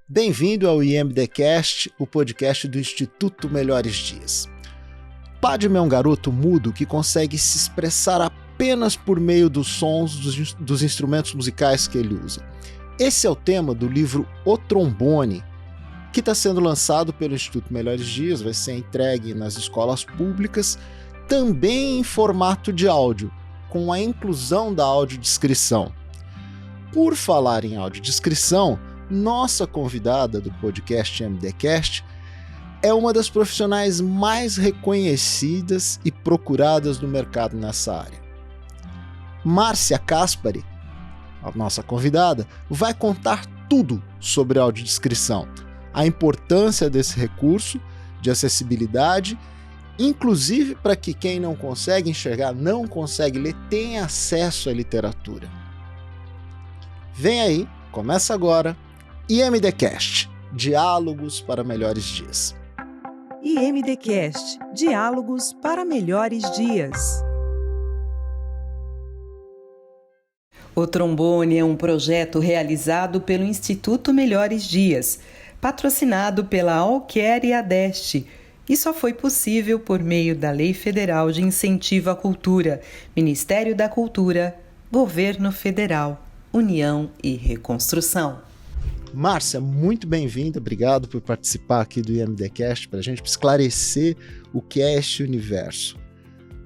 Bem-vindo ao IMDcast, o podcast do Instituto Melhores Dias. Padme é um garoto mudo que consegue se expressar apenas por meio dos sons dos instrumentos musicais que ele usa. Esse é o tema do livro O Trombone, que está sendo lançado pelo Instituto Melhores Dias, vai ser entregue nas escolas públicas, também em formato de áudio, com a inclusão da audiodescrição. Por falar em audiodescrição, nossa convidada do podcast IMDcast é uma das profissionais mais reconhecidas e procuradas no mercado nessa área. Márcia Caspari, a nossa convidada, vai contar tudo sobre audiodescrição, a importância desse recurso de acessibilidade, inclusive para que quem não consegue enxergar, não consegue ler, tenha acesso à literatura. Vem aí, começa agora, IMDcast, Diálogos para Melhores Dias. IMDcast, Diálogos para Melhores Dias. O Trombone é um projeto realizado pelo Instituto Melhores Dias, patrocinado pela Alquer e Adeste, e só foi possível por meio da Lei Federal de Incentivo à Cultura, Ministério da Cultura, Governo Federal, União e Reconstrução. Márcia, muito bem-vinda, obrigado por participar aqui do IMDcast para a gente esclarecer o que é este universo.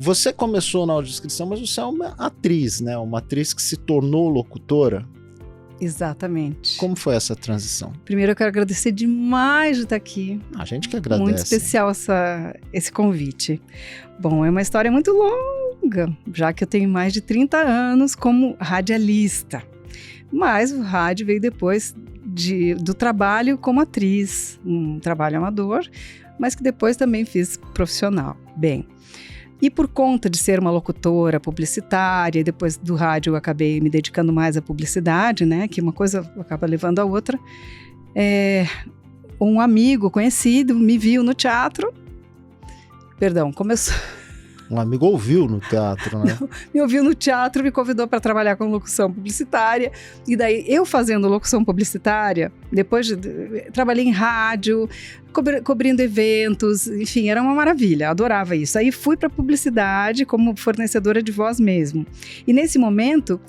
Você começou na audiodescrição, mas você é uma atriz, né? Uma atriz que se tornou locutora. Exatamente. Como foi essa transição? Primeiro eu quero agradecer demais de estar aqui. A gente que agradece. Muito especial esse convite. Bom, é uma história muito longa, já que eu tenho mais de 30 anos como radialista. Mas o rádio veio depois do trabalho como atriz, um trabalho amador, mas que depois também fiz profissional. Bem, e por conta de ser uma locutora publicitária, e depois do rádio eu acabei me dedicando mais à publicidade, né? Que uma coisa acaba levando a outra. Um amigo conhecido me viu no teatro. Um amigo ouviu no teatro, né? Me ouviu no teatro, me convidou para trabalhar com locução publicitária. E daí, eu fazendo locução publicitária, trabalhei em rádio, cobrindo eventos, enfim, era uma maravilha, adorava isso. Aí fui para publicidade como fornecedora de voz mesmo. E nesse momento,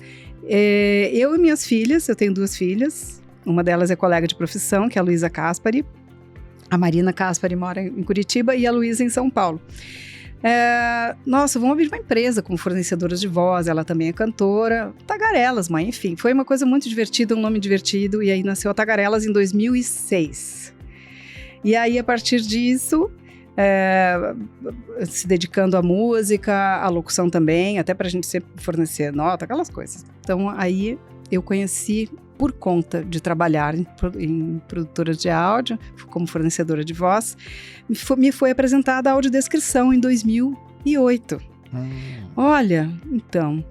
eu e minhas filhas, eu tenho 2 filhas, uma delas é colega de profissão, que é a Luísa Caspari. A Marina Caspari mora em Curitiba e a Luísa em São Paulo. Vamos abrir uma empresa como fornecedoras de voz, ela também é cantora, Tagarelas, mãe, enfim, foi uma coisa muito divertida, um nome divertido, e aí nasceu a Tagarelas em 2006. E aí, a partir disso, se dedicando à música, à locução também, até pra gente sempre fornecer nota, aquelas coisas. Então, aí eu conheci, por conta de trabalhar em produtoras de áudio, como fornecedora de voz, me foi apresentada a audiodescrição em 2008. Olha, então,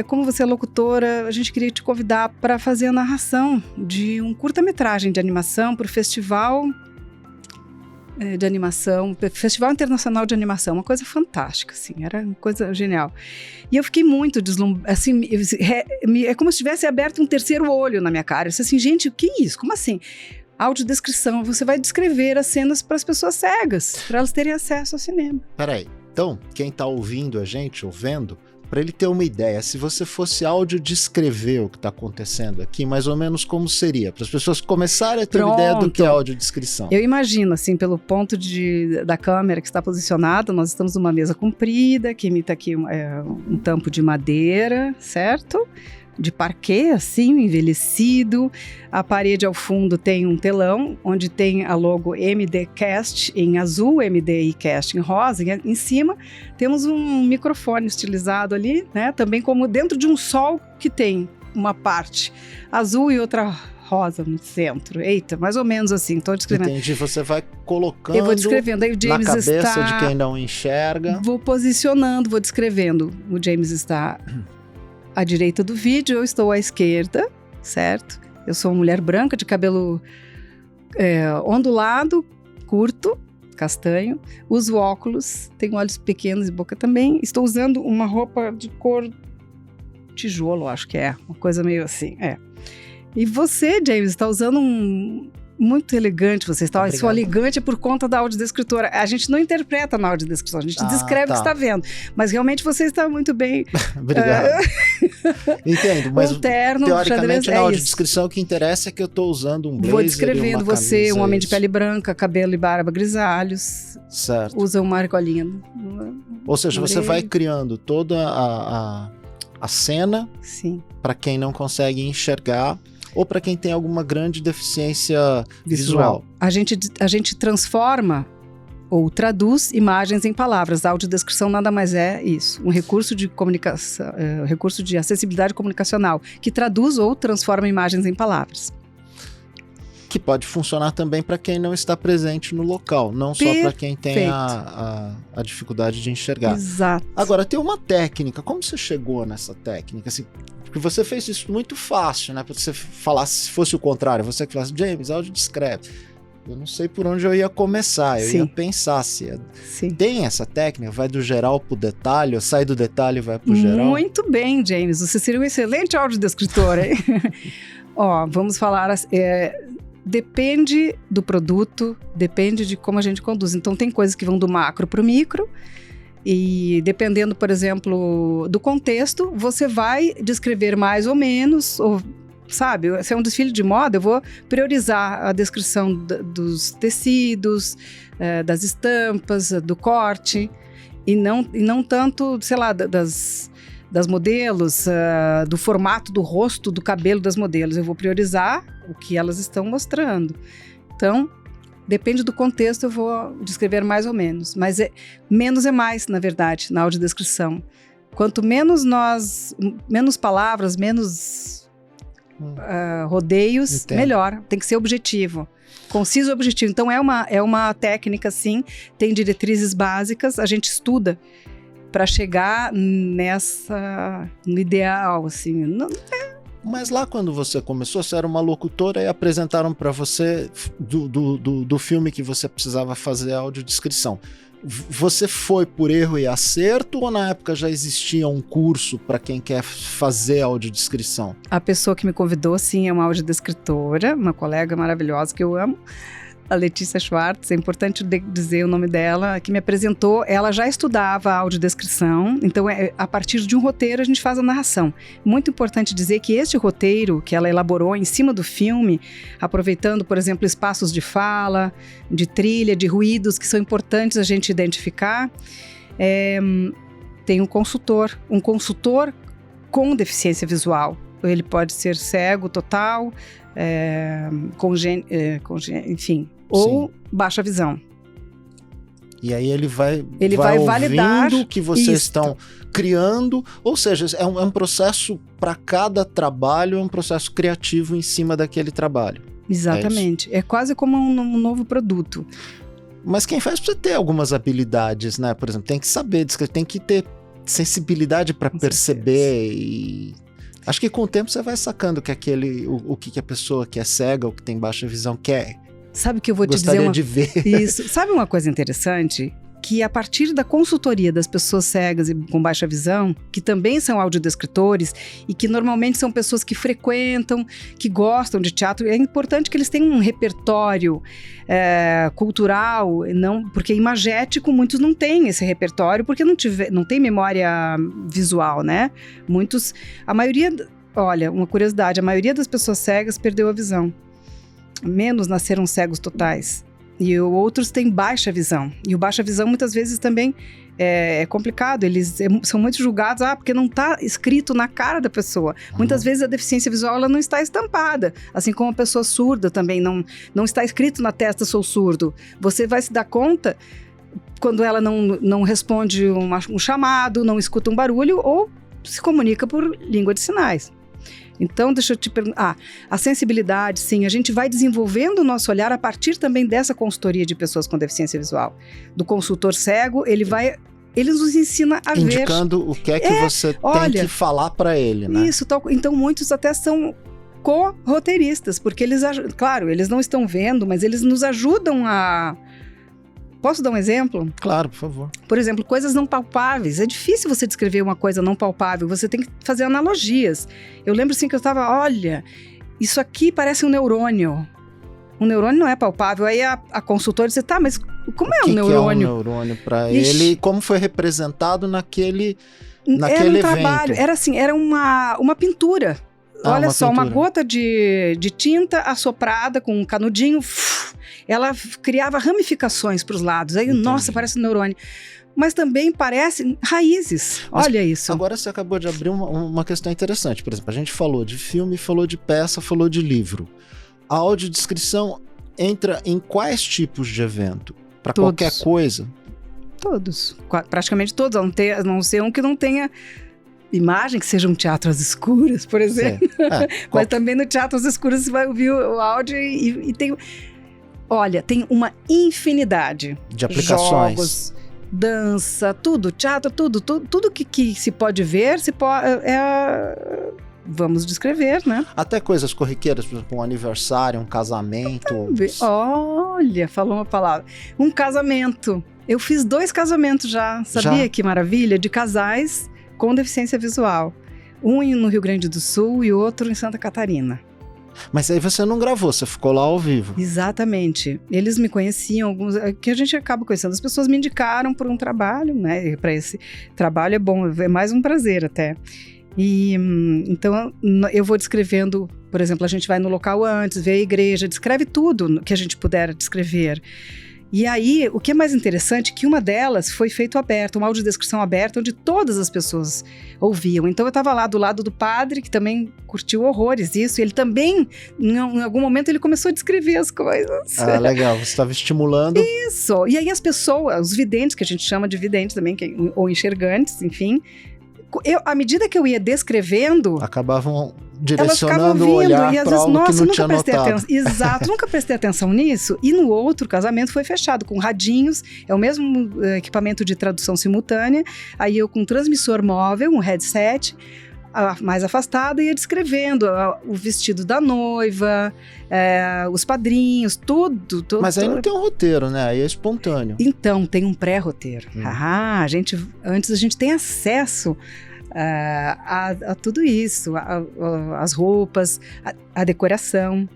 como você é locutora, a gente queria te convidar para fazer a narração de um curta-metragem de animação para o Festival de Animação, Festival Internacional de Animação, uma coisa fantástica, assim, era uma coisa genial. E eu fiquei muito deslumbrada, assim, é como se tivesse aberto um terceiro olho na minha cara. Eu disse assim, gente, o que é isso? Como assim? Audiodescrição, você vai descrever as cenas para as pessoas cegas, para elas terem acesso ao cinema. Peraí, então, quem está ouvindo a gente, vendo, para ele ter uma ideia, se você fosse audiodescrever o que está acontecendo aqui, mais ou menos como seria? Para as pessoas começarem a ter uma ideia do que é audiodescrição. Eu imagino, assim, pelo ponto da câmera que está posicionada, nós estamos numa mesa comprida, que imita aqui um tampo de madeira, certo? De parquet, assim, envelhecido. A parede ao fundo tem um telão, onde tem a logo MDcast em azul, MDIcast em rosa. E em cima temos um microfone estilizado ali, né? Também como dentro de um sol que tem uma parte azul e outra rosa no centro. Eita, mais ou menos assim, estou descrevendo. Entendi, você vai colocando. Eu vou descrevendo, aí o James na cabeça está... de quem não enxerga. Vou posicionando, vou descrevendo. O James está à direita do vídeo, eu estou à esquerda, certo? Eu sou uma mulher branca de cabelo ondulado, curto, castanho. Uso óculos, tenho olhos pequenos e boca também. Estou usando uma roupa de cor tijolo, acho que é. Uma coisa meio assim, E você, James, está usando muito elegante, você está. Obrigado. Sua elegante é por conta da audiodescritora. A gente não interpreta na audiodescrição, a gente descreve o que está vendo. Mas realmente você está muito bem. Obrigado. Entendo, mas Um terno, teoricamente xadrez, na é audiodescrição o que interessa é que eu estou usando um blazer. Vou descrevendo e uma você, camisa, um homem de isso. pele branca, cabelo e barba grisalhos. Certo. Usa uma argolinha. Ou seja, você orelha. vai criando toda a cena Sim. para quem não consegue enxergar ou para quem tem alguma grande deficiência visual. A gente transforma ou traduz imagens em palavras. A audiodescrição nada mais é isso. Um recurso de comunicação, recurso de acessibilidade comunicacional, que traduz ou transforma imagens em palavras. Que pode funcionar também para quem não está presente no local, não só para quem tem a dificuldade de enxergar. Exato. Agora, tem uma técnica. Como você chegou nessa técnica? Assim, porque você fez isso muito fácil, né? Porque você falasse, se fosse o contrário, você que falasse, James, áudio descreve. Eu não sei por onde eu ia começar, eu ia pensar se tem essa técnica, vai do geral pro detalhe, ou sai do detalhe e vai pro geral. Muito bem, James, você seria um excelente audiodescritor, hein? Ó, vamos falar, depende do produto, depende de como a gente conduz. Então tem coisas que vão do macro pro micro, e dependendo, por exemplo, do contexto, você vai descrever mais ou menos, ou sabe, se é um desfile de moda, eu vou priorizar a descrição dos tecidos, das estampas, do corte, e não tanto, sei lá, das modelos, do formato do rosto, do cabelo das modelos. Eu vou priorizar o que elas estão mostrando. Então, depende do contexto, eu vou descrever mais ou menos. Mas menos é mais, na verdade, na audiodescrição. Quanto menos palavras, menos rodeios, Entendo. melhor. Tem que ser objetivo. Conciso e objetivo. Então, é uma técnica, sim. Tem diretrizes básicas. A gente estuda para chegar no ideal, assim. Mas lá quando você começou, você era uma locutora e apresentaram para você do filme que você precisava fazer a audiodescrição. Você foi por erro e acerto ou na época já existia um curso para quem quer fazer audiodescrição? A pessoa que me convidou, sim, é uma audiodescritora, uma colega maravilhosa que eu amo, a Letícia Schwartz, é importante dizer o nome dela, que me apresentou. Ela já estudava audiodescrição, então a partir de um roteiro a gente faz a narração. Muito importante dizer que este roteiro que ela elaborou em cima do filme, aproveitando, por exemplo, espaços de fala, de trilha, de ruídos que são importantes a gente identificar, tem um consultor com deficiência visual. Ele pode ser cego total, enfim, ou baixa visão. E aí ele vai validar o que vocês estão criando, ou seja, é um processo para cada trabalho, é um processo criativo em cima daquele trabalho. Exatamente. É quase como um novo produto. Mas quem faz precisa ter algumas habilidades, né? Por exemplo, tem que saber, tem que ter sensibilidade para perceber e... Acho que com o tempo você vai sacando que o que a pessoa que é cega ou que tem baixa visão quer. Sabe o que eu vou te dizer? Gostaria de ver. Isso. Sabe uma coisa interessante? Que a partir da consultoria das pessoas cegas e com baixa visão, que também são audiodescritores e que normalmente são pessoas que frequentam, que gostam de teatro, é importante que eles tenham um repertório cultural, porque imagético muitos não têm esse repertório porque não tem memória visual, né? Olha, uma curiosidade, a maioria das pessoas cegas perdeu a visão. Menos nasceram cegos totais. E outros têm baixa visão. E o baixa visão muitas vezes também é complicado. Eles são muito julgados, porque não está escrito na cara da pessoa. Muitas vezes a deficiência visual ela não está estampada. Assim como a pessoa surda também não está escrito na testa sou surdo. Você vai se dar conta quando ela não responde um chamado, não escuta um barulho ou se comunica por língua de sinais. Então, deixa eu te perguntar. A sensibilidade, sim, a gente vai desenvolvendo o nosso olhar a partir também dessa consultoria de pessoas com deficiência visual. Do consultor cego, ele nos ensina a indicando o que é que você tem que falar para ele, né? Isso, então muitos até são co-roteiristas, porque eles não estão vendo, mas eles nos ajudam a... Posso dar um exemplo? Claro, por favor. Por exemplo, coisas não palpáveis. É difícil você descrever uma coisa não palpável, você tem que fazer analogias. Eu lembro assim que eu estava, olha, isso aqui parece um neurônio. Um neurônio não é palpável. Aí a consultora disse, tá, mas como é um neurônio? Que é um neurônio para ele e como foi representado naquele evento? Trabalho, era assim, era uma pintura. Olha só, pintura. Uma gota de tinta assoprada com um canudinho, ela criava ramificações para os lados. Aí, nossa, parece um neurônio. Mas também parece raízes. Olha isso. Agora você acabou de abrir uma questão interessante. Por exemplo, a gente falou de filme, falou de peça, falou de livro. A audiodescrição entra em quais tipos de evento? Para qualquer coisa? Todos. Praticamente todos. A não ser um que não tenha imagem, que seja um teatro às escuras, por exemplo. Mas também no teatro às escuras você vai ouvir o áudio e tem... Olha, tem uma infinidade de aplicações. Jogos, dança, tudo, teatro, tudo que se pode ver, vamos descrever, né? Até coisas corriqueiras, por exemplo, um aniversário, um casamento. Olha, falou uma palavra. Um casamento. Eu fiz 2 casamentos já, sabia que maravilha? De casais com deficiência visual. Um no Rio Grande do Sul e outro em Santa Catarina. Mas aí você não gravou, você ficou lá ao vivo. Exatamente. Eles me conheciam, alguns que a gente acaba conhecendo. As pessoas me indicaram por um trabalho, né? Para esse trabalho é bom, é mais um prazer até. E então eu vou descrevendo, por exemplo, a gente vai no local antes, vê a igreja, descreve tudo que a gente puder descrever. E aí, o que é mais interessante é que uma delas foi feito aberto, uma audiodescrição aberta, onde todas as pessoas ouviam. Então eu estava lá do lado do padre, que também curtiu horrores isso, e ele também, em algum momento, ele começou a descrever as coisas. Ah, legal, você estava estimulando. Isso, e aí as pessoas, os videntes, que a gente chama de videntes também, ou enxergantes, enfim... à medida que eu ia descrevendo... acabavam direcionando o olhar para algo que não tinha notado. Exato, nunca prestei atenção nisso. E no outro casamento foi fechado com radinhos, é o mesmo equipamento de tradução simultânea, aí eu com um transmissor móvel, um headset, mais afastado, ia descrevendo o vestido da noiva, os padrinhos, tudo. Mas aí não tem um roteiro, né? Aí é espontâneo. Então, tem um pré-roteiro. Antes a gente tem acesso a tudo isso, as roupas, a decoração.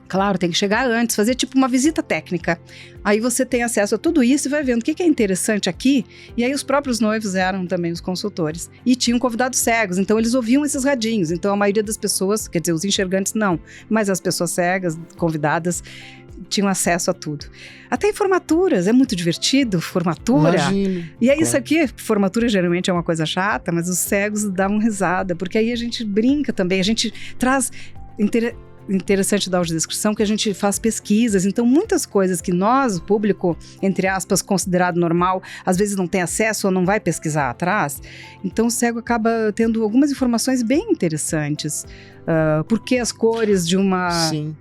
Claro, tem que chegar antes, fazer tipo uma visita técnica. Aí você tem acesso a tudo isso e vai vendo o que é interessante aqui. E aí os próprios noivos eram também os consultores. E tinham convidados cegos, então eles ouviam esses radinhos. Então a maioria das pessoas, quer dizer, os enxergantes não, mas as pessoas cegas, convidadas, tinham acesso a tudo. Até em formaturas, é muito divertido, formatura. Imagino. E é isso aqui, formatura geralmente é uma coisa chata, mas os cegos dão risada, porque aí a gente brinca também, a gente traz... Interessante da audiodescrição que a gente faz pesquisas, então muitas coisas que nós, o público, entre aspas, considerado normal, às vezes não tem acesso ou não vai pesquisar atrás, então o cego acaba tendo algumas informações bem interessantes. Por que as cores de uma... Sim.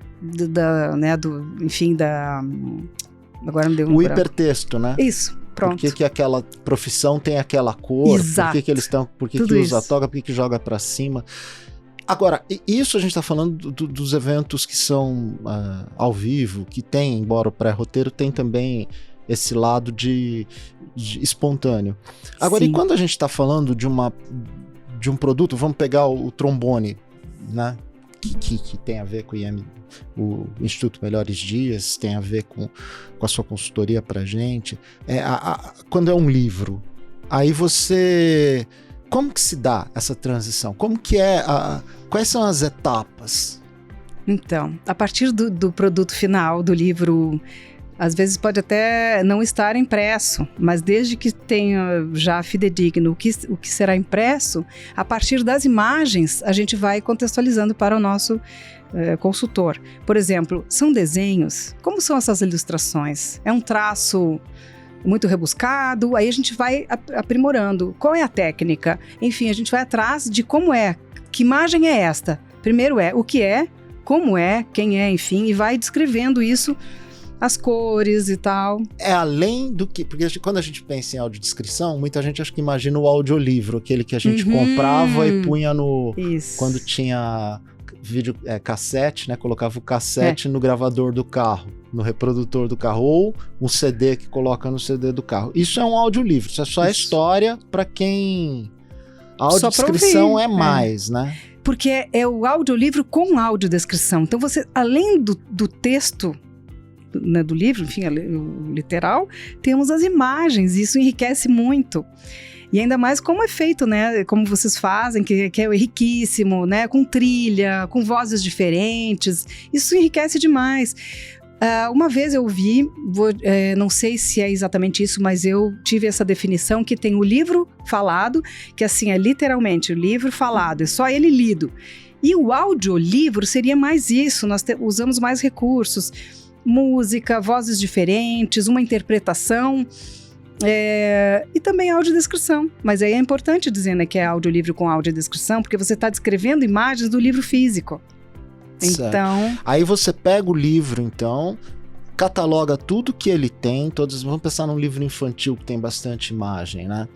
Agora me deu um o hipertexto, né? Isso. Pronto. Por que aquela profissão tem aquela cor? Exato. Por que eles estão... Por que usa a toga? Por que joga pra cima? Agora, isso a gente está falando dos eventos que são ao vivo, que tem, embora o pré-roteiro, tem também esse lado de espontâneo. Agora, Sim. E quando a gente está falando de um produto, vamos pegar o trombone, né? Que tem a ver com o Instituto Melhores Dias, tem a ver com a sua consultoria para a gente. Quando é um livro, aí você... Como que se dá essa transição? Como que quais são as etapas? Então, a partir do produto final do livro, às vezes pode até não estar impresso, mas desde que tenha já fidedigno o que será impresso, a partir das imagens a gente vai contextualizando para o nosso consultor. Por exemplo, são desenhos, como são essas ilustrações? É um traço muito rebuscado, aí a gente vai aprimorando. Qual é a técnica? Enfim, a gente vai atrás de como é, que imagem é esta? Primeiro o que é, como é, quem é, enfim, e vai descrevendo isso, as cores e tal. É além do que... Porque quando a gente pensa em audiodescrição, muita gente acha que imagina o audiolivro, aquele que a gente comprava e punha no... Isso. Quando tinha vídeo cassete, né? Colocava o cassete no gravador do carro, no reprodutor do carro, ou um CD que coloca no CD do carro. Isso é um audiolivro, isso é só a história para quem... A audiodescrição é mais, né? porque é o audiolivro com audiodescrição. Então você, além do texto, né, do livro, enfim, o literal, temos as imagens, e isso enriquece muito. E ainda mais como é feito, né? Como vocês fazem, que é riquíssimo, né? Com trilha, com vozes diferentes. Isso enriquece demais. Uma vez eu vi, não sei se é exatamente isso, mas eu tive essa definição que tem o livro falado, que assim, é literalmente o livro falado, é só ele lido. E o audiolivro seria mais isso, nós usamos mais recursos, música, vozes diferentes, uma interpretação... e também audiodescrição, mas aí é importante dizer, né, que é audiolivro com audiodescrição, porque você está descrevendo imagens do livro físico. Certo. Então, aí você pega o livro, então, cataloga tudo que ele tem, vamos pensar num livro infantil que tem bastante imagem, né?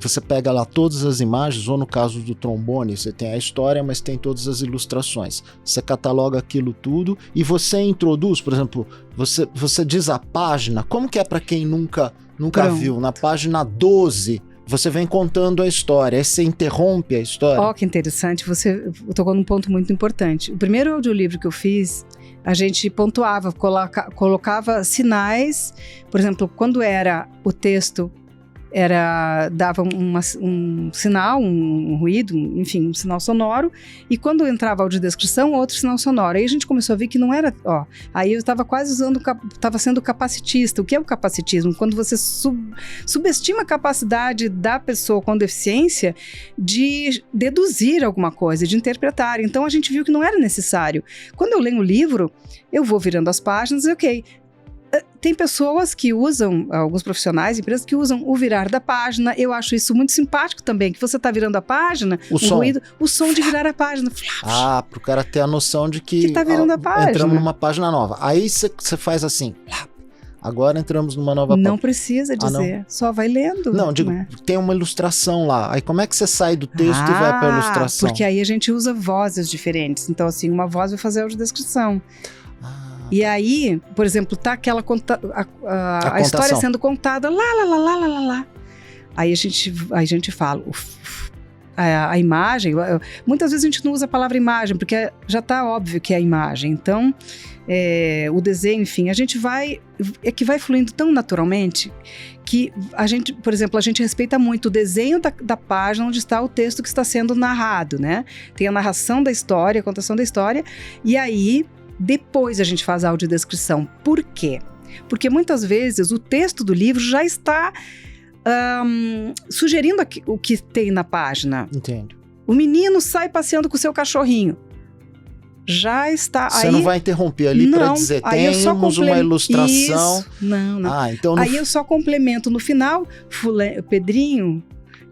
Você pega lá todas as imagens, ou no caso do trombone, você tem a história, mas tem todas as ilustrações. Você cataloga aquilo tudo e você introduz, por exemplo, você diz a página, como que é para quem nunca viu? Na página 12, você vem contando a história, aí você interrompe a história. Ó, que interessante, você tocou num ponto muito importante. O primeiro audiolivro que eu fiz, a gente pontuava, colocava sinais, por exemplo, quando era o texto, dava um sinal, um ruído, enfim, um sinal sonoro, e quando entrava a audiodescrição, outro sinal sonoro. Aí a gente começou a ver que não era, aí eu estava quase estava sendo capacitista. O que é o capacitismo? Quando você subestima a capacidade da pessoa com deficiência de deduzir alguma coisa, de interpretar. Então a gente viu que não era necessário. Quando eu leio um livro, eu vou virando as páginas e ok. Tem pessoas que usam, alguns profissionais, empresas que usam o virar da página. Eu acho isso muito simpático também, que você está virando a página, o som de virar a página. Pro cara ter a noção de que tá virando a página. Entramos numa página nova. Aí você faz assim, agora entramos numa nova página. Não precisa dizer, só vai lendo. Não, digo, tem uma ilustração lá. Aí como é que você sai do texto e vai para a ilustração? Porque aí a gente usa vozes diferentes. Então assim, uma voz vai fazer a audiodescrição. E aí, por exemplo, tá aquela a história sendo contada, lá. Aí a gente fala, a imagem, muitas vezes a gente não usa a palavra imagem, porque já tá óbvio que é a imagem. Então, o desenho, enfim, a gente vai fluindo tão naturalmente que a gente, por exemplo, a gente respeita muito o desenho da página onde está o texto que está sendo narrado, né? Tem a narração da história, a contação da história, e aí depois a gente faz a audiodescrição. Por quê? Porque muitas vezes o texto do livro já está sugerindo o que tem na página. Entendo. O menino sai passeando com o seu cachorrinho. Já está. Você não vai interromper ali para dizer, temos uma ilustração. Isso. Não. Então aí eu só complemento no final, Pedrinho,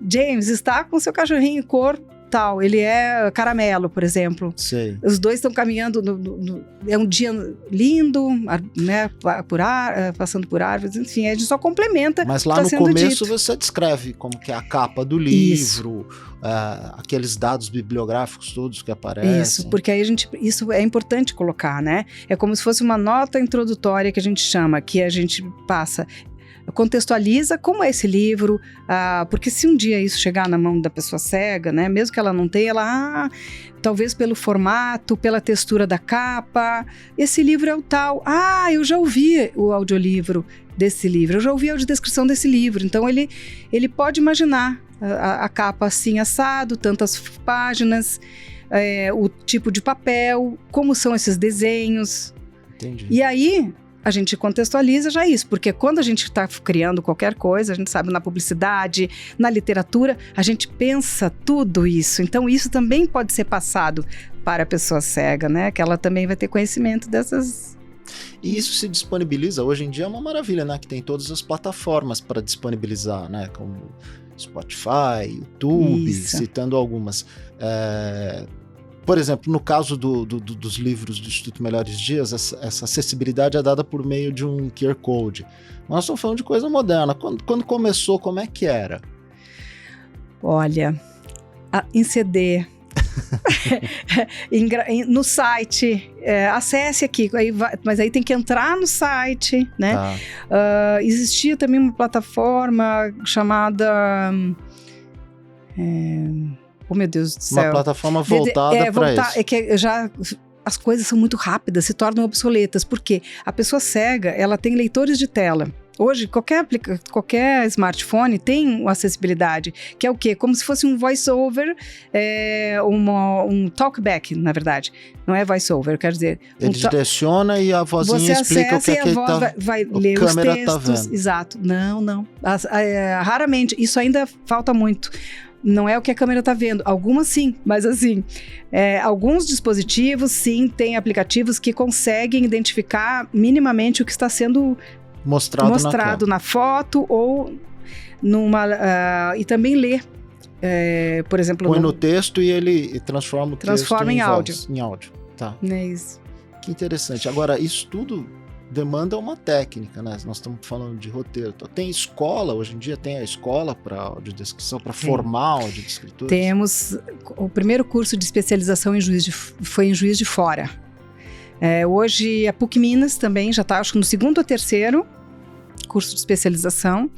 James está com seu cachorrinho cor tal, ele é caramelo, por exemplo. Sei. Os dois estão caminhando, é um dia lindo, né, passando por árvores, enfim, a gente só complementa. Mas lá no começo você descreve como que é a capa do livro, aqueles dados bibliográficos todos que aparecem. Isso, porque aí isso é importante colocar, né? É como se fosse uma nota introdutória que a gente chama, que a gente passa... contextualiza como é esse livro, porque se um dia isso chegar na mão da pessoa cega, né, mesmo que ela não tenha, talvez pelo formato, pela textura da capa, esse livro é o tal, eu já ouvi o audiolivro desse livro, eu já ouvi a audiodescrição desse livro, então ele pode imaginar a capa assim assado, tantas páginas, o tipo de papel, como são esses desenhos. Entendi. E aí a gente contextualiza já isso, porque quando a gente está criando qualquer coisa, a gente sabe na publicidade, na literatura, a gente pensa tudo isso. Então isso também pode ser passado para a pessoa cega, né? Que ela também vai ter conhecimento dessas... E isso se disponibiliza, hoje em dia é uma maravilha, né? Que tem todas as plataformas para disponibilizar, né? Como Spotify, YouTube, isso. Citando algumas. Por exemplo, no caso dos livros do Instituto Melhores Dias, essa acessibilidade é dada por meio de um QR Code. Nós estamos falando de coisa moderna. Quando começou, como é que era? Olha, em CD, no site, acesse aqui, mas aí tem que entrar no site, né? Existia também uma plataforma chamada... Oh, meu Deus do céu. Uma plataforma voltada para isso. É que as coisas são muito rápidas, se tornam obsoletas. Por quê? A pessoa cega, ela tem leitores de tela. Hoje, qualquer smartphone tem acessibilidade, que é o quê? Como se fosse um voice-over, um talkback, na verdade. Não é voice-over, quer dizer... Ele direciona e a vozinha explica o que é que ele tá... vai ler os textos. Tá, exato. Não. Raramente. Isso ainda falta muito. Não é o que a câmera está vendo. Algumas sim, mas assim, alguns dispositivos sim têm aplicativos que conseguem identificar minimamente o que está sendo mostrado na foto ou e também ler. Por exemplo, põe no texto e ele transforma o texto em áudio. Em áudio. Tá. É isso. Que interessante. Agora, isso tudo demanda uma técnica, né? Nós estamos falando de roteiro. Tem escola, hoje em dia tem a escola para audiodescrição, para formar audiodescritores? Temos o primeiro curso de especialização foi em Juiz de Fora. Hoje a PUC Minas também já está, acho que no 2º ou 3º curso de especialização.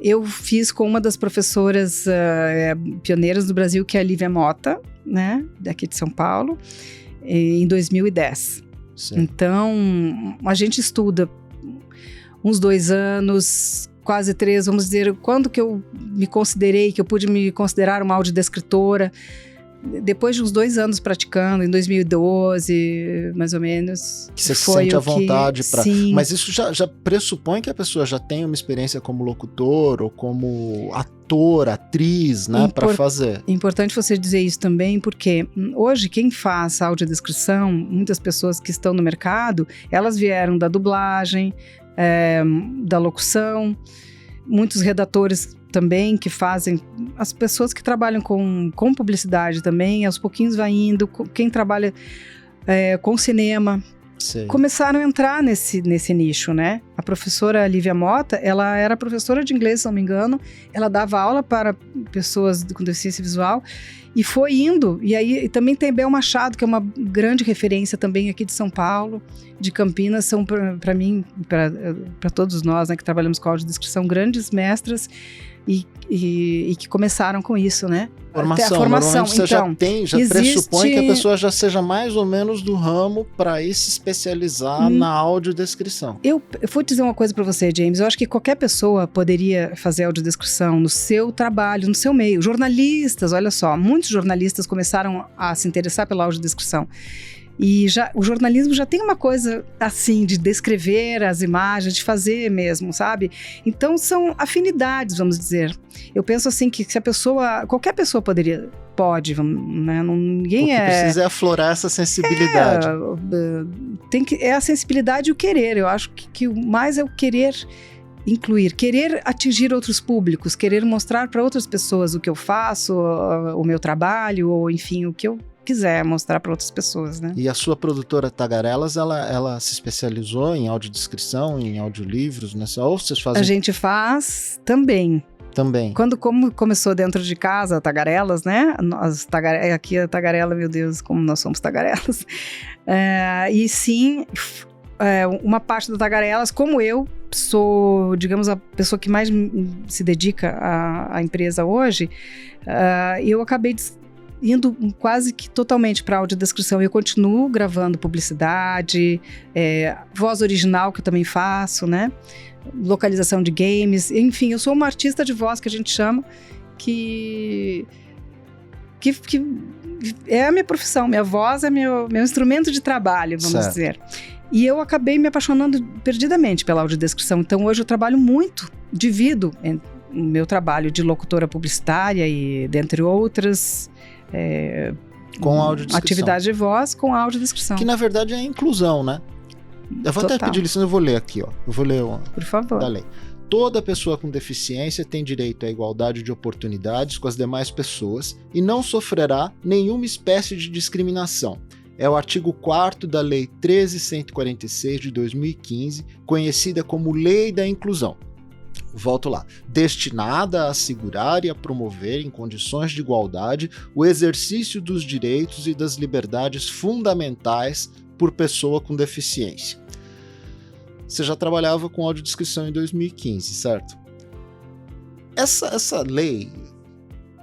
Eu fiz com uma das professoras pioneiras do Brasil, que é a Lívia Mota, né? Daqui de São Paulo, em 2010. Sim. Então, a gente estuda uns 2 anos, quase 3, vamos dizer, quando que eu me considerei, que eu pude me considerar uma audiodescritora. Depois de uns 2 anos praticando, em 2012, mais ou menos. Que você se sente à vontade para. Mas isso já pressupõe que a pessoa já tem uma experiência como locutor ou como ator, atriz, né, para fazer. Importante você dizer isso também, porque hoje quem faz audiodescrição, muitas pessoas que estão no mercado, elas vieram da dublagem, da locução, muitos redatores também que fazem, as pessoas que trabalham com publicidade também, aos pouquinhos vai indo, quem trabalha com cinema, começaram a entrar nesse nicho, né? A professora Lívia Mota, ela era professora de inglês, se não me engano, ela dava aula para pessoas com deficiência visual e foi indo, e aí também tem Bel Machado, que é uma grande referência também aqui de São Paulo, de Campinas, são para mim, para todos nós, né, que trabalhamos com audiodescrição, grandes mestras e que começaram com isso, né? Formação. Você então, já pressupõe que a pessoa já seja mais ou menos do ramo para ir se especializar na audiodescrição. Eu vou dizer uma coisa para você, James. Eu acho que qualquer pessoa poderia fazer audiodescrição no seu trabalho, no seu meio. Jornalistas, olha só, muitos jornalistas começaram a se interessar pela audiodescrição. E o jornalismo já tem uma coisa assim de descrever as imagens, de fazer mesmo, sabe? Então são afinidades, vamos dizer. Eu penso assim que se qualquer pessoa pode, né? Ninguém precisa aflorar essa sensibilidade. É a sensibilidade e o querer. Eu acho que o mais é o querer incluir, querer atingir outros públicos, querer mostrar para outras pessoas o que eu faço, o meu trabalho, ou enfim, o que eu quiser mostrar para outras pessoas, né? E a sua produtora Tagarelas, ela se especializou em audiodescrição, em audiolivros, né? Ou vocês fazem... A gente faz também. Quando começou dentro de casa a Tagarelas, né? Aqui a Tagarela, meu Deus, como nós somos tagarelas. E sim, uma parte da Tagarelas, como eu sou, digamos, a pessoa que mais se dedica à empresa hoje, eu acabei indo quase que totalmente para audiodescrição. Eu continuo gravando publicidade, voz original que eu também faço, né? Localização de games, enfim, eu sou uma artista de voz que a gente chama, que é a minha profissão, minha voz é meu instrumento de trabalho, vamos dizer. E eu acabei me apaixonando perdidamente pela audiodescrição, então hoje eu trabalho muito, divido o meu trabalho de locutora publicitária e dentre outras com audiodescrição. Atividade de voz com audiodescrição. Que na verdade é a inclusão, né? Eu vou até pedir licença, eu vou ler aqui, ó. Eu vou ler por favor. Da lei. Toda pessoa com deficiência tem direito à igualdade de oportunidades com as demais pessoas e não sofrerá nenhuma espécie de discriminação. É o artigo 4º da Lei 13.146 de 2015, conhecida como Lei da Inclusão. Volto lá. Destinada a assegurar e a promover em condições de igualdade o exercício dos direitos e das liberdades fundamentais por pessoa com deficiência. Você já trabalhava com audiodescrição em 2015, certo? Essa lei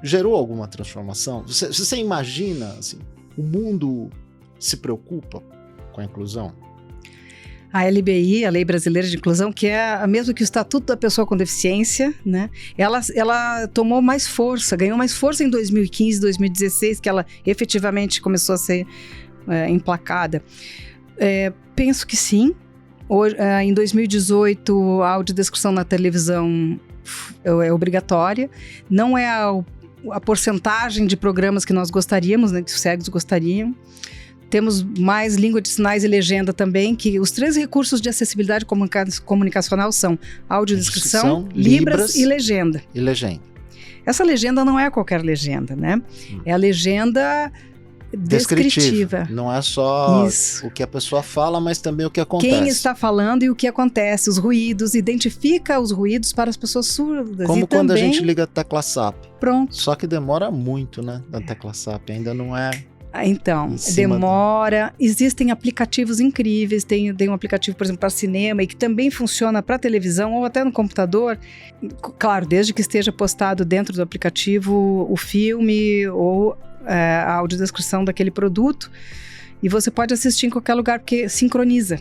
gerou alguma transformação? Você imagina, assim, o mundo se preocupa com a inclusão? A LBI, a Lei Brasileira de Inclusão, que é a mesma que o Estatuto da Pessoa com Deficiência, né? Ela tomou mais força, ganhou mais força em 2015, 2016, que ela efetivamente começou a ser emplacada. Penso que sim. Hoje, em 2018, a audiodescrição na televisão é obrigatória. Não é a porcentagem de programas que nós gostaríamos, né, que os cegos gostariam. Temos mais língua de sinais e legenda também, que os 3 recursos de acessibilidade comunicacional são audiodescrição, Libras e legenda. E legenda. Essa legenda não é qualquer legenda, né? É a legenda descritiva. Não é só Isso. o que a pessoa fala, mas também o que acontece. Quem está falando e o que acontece, os ruídos, identifica os ruídos para as pessoas surdas. Como e quando também... a gente liga a tecla SAP. Pronto. Só que demora muito, né? A tecla SAP ainda não é... Então, demora. Existem aplicativos incríveis. Tem um aplicativo, por exemplo, para cinema e que também funciona para televisão ou até no computador. Claro, desde que esteja postado dentro do aplicativo o filme ou a audiodescrição daquele produto. E você pode assistir em qualquer lugar porque sincroniza.